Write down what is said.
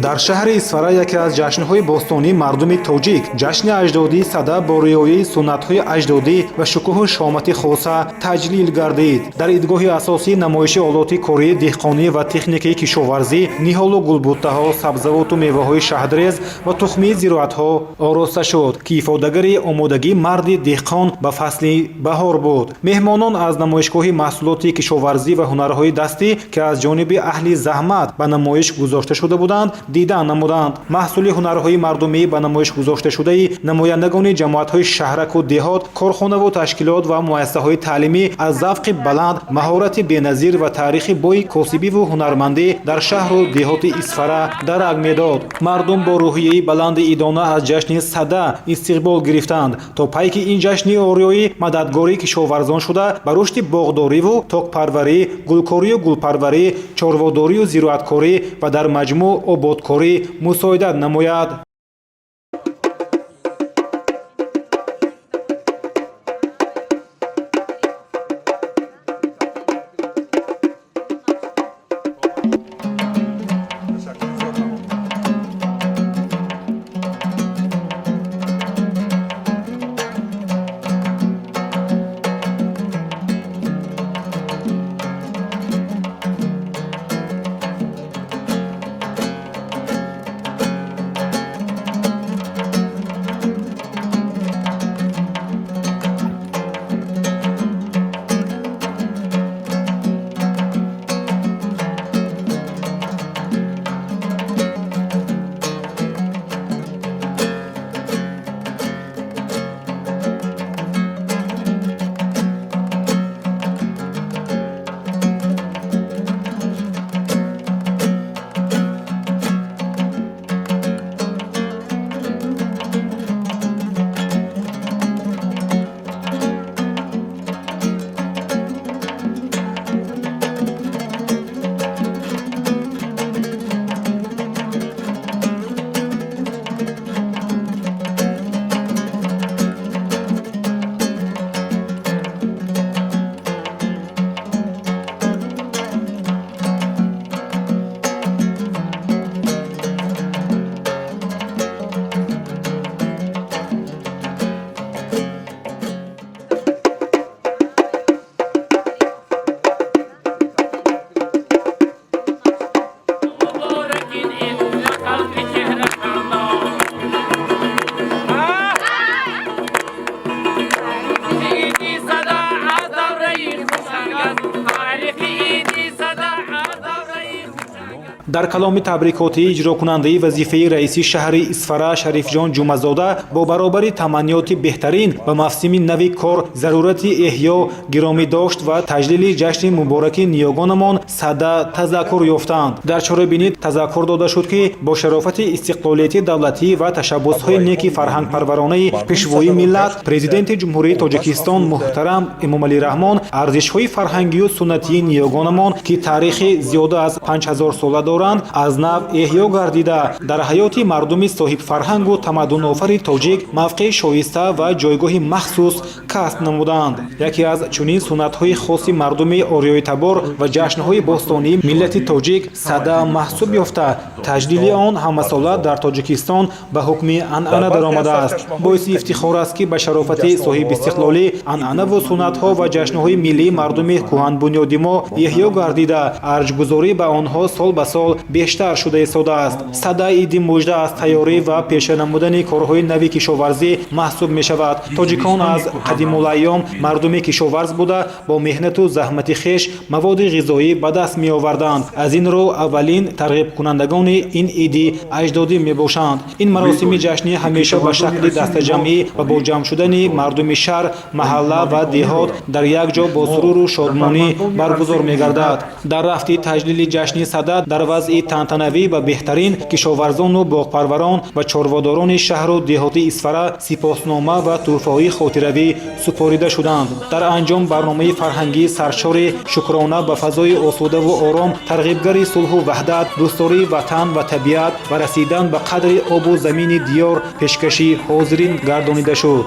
дар шаҳри Исфара яке аз ҷашнҳои бостонии мардуми тоҷик ҷашни аҷдодии Сада бо риояи суннатҳои аҷдодӣ ва шукӯҳу шомати хоса таҷлил гардид. Дар идгоҳи асосии намоиши олоти кории деҳқонӣ ва техникаи кишоварзӣ, ниҳолу гулбуттаҳо, сабзавоту меваҳои шаҳдрез ва тухмии зироатҳо ороста шуд, ки ифодагари омодагии марди деҳқон ба фасли баҳор буд. Меҳмонон аз намоишгоҳи маҳсулоти кишоварзӣ ва ҳунарҳои дастӣ, ки аз ҷониби аҳли заҳмат ба намоиш гузошта шуда буданд, дидан намуданд. маҳсули ҳунарҳои мардумӣ ба намоиш гузошташудаи намояндагони ҷамоатҳои шаҳраку деҳот, корхонаву ташкилот ва муассисаҳои таълимӣ аз завқи баланд, маҳорати беназир ва таърихи бои косибиву ҳунармандӣ дар шаҳру деҳоти Исфара дарак медод. мардум бо рӯҳияи баланди идона аз ҷашни Сада истиқбол гирифтанд, то пайки ин ҷашни ориёӣ мададгори кишоварзон шуда ба рушди боғдориву тоқпарварӣ, гулкорию гулпарварӣ, чорводорию зироаткорӣ ва дар маҷмӯъ ободкорӣ мусоидат намояд. дар каломи табрикотӣ иҷрокунандаи вазифаи раиси шаҳри Исфара Шарифҷон Ҷумазода бо баробари таманниёти беҳтарин ба мавсими нави кор зарурати эҳё гиромӣ дошт ва таҷлили ҷашни мубораки ниёгонамон Сада тазаккур ёфтанд. дар чорабинӣ тазаккур дода шуд, ки бо шарофати истиқлолияти давлатӣ ва ташаббусҳои неки фарҳангпарваронаи пешвои миллат, президенти ҷумҳурии Тоҷикистон муҳтарам Эмомалӣ Раҳмон арзишҳои фарҳангию суннатии ниёгонамон, ки таърихи зиёда аз 5000 сола доранд, аз нав эҳё гардида дар ҳаёти мардуми соҳибфарҳангу тамаддунофари тоҷик мавқеи шоиста ва ҷойгоҳи махсус касб намуданд. яке аз чунин суннатҳои хоси мардуми ориёитабор ва ҷашнҳои бостонии миллати тоҷик Сада маҳсуб ёфта, таҷлили он ҳамасола дар Тоҷикистон ба ҳукми анъана даромадааст. боиси ифтихор аст, ки ба шарофати соҳибистиқлолӣ анъанаву суннатҳо ва ҷашнҳои миллии мардуми кӯҳанбунёди мо эҳё гардида, арҷгузорӣ ба онҳо сол ба сол бештар шуда истодааст. Сада иди мужда аз тайёрӣ ва пеша намудани корҳои нави кишоварзӣ маҳсуб мешавад. тоҷикон аз қадимулайём мардуми кишоварз буда, бо меҳнату заҳмати хеш маводи ғизоӣ ба даст меоварданд. аз ин рӯ аввалин тарғибкунандагони ин иди аҷдодӣ мебошанд. ин маросими ҷашнӣ ҳамеша ба шакли дастаҷамъӣ ва бо ҷамъ шудани мардуми шаҳр, маҳалла ва деҳот дар як ҷо бо суруру шодмонӣ баргузор мегардад. дар рафти таҷлили ҷашни Сада дар вазъи тантанавӣ ва беҳтарин кишоварзону боғпарварон ва чорводорони шаҳру деҳоти Исфара сипоснома ва тӯҳфаҳои хотиравӣ супорида шуданд. дар анҷом барномаи фарҳангии саршори шукрона ба фазои осудаву ором, тарғибгари сулҳу ваҳдат, дӯстдории ватан ва табиат ва расидан ба қадри обу замини диёр пешкаши ҳозирин гардонида шуд.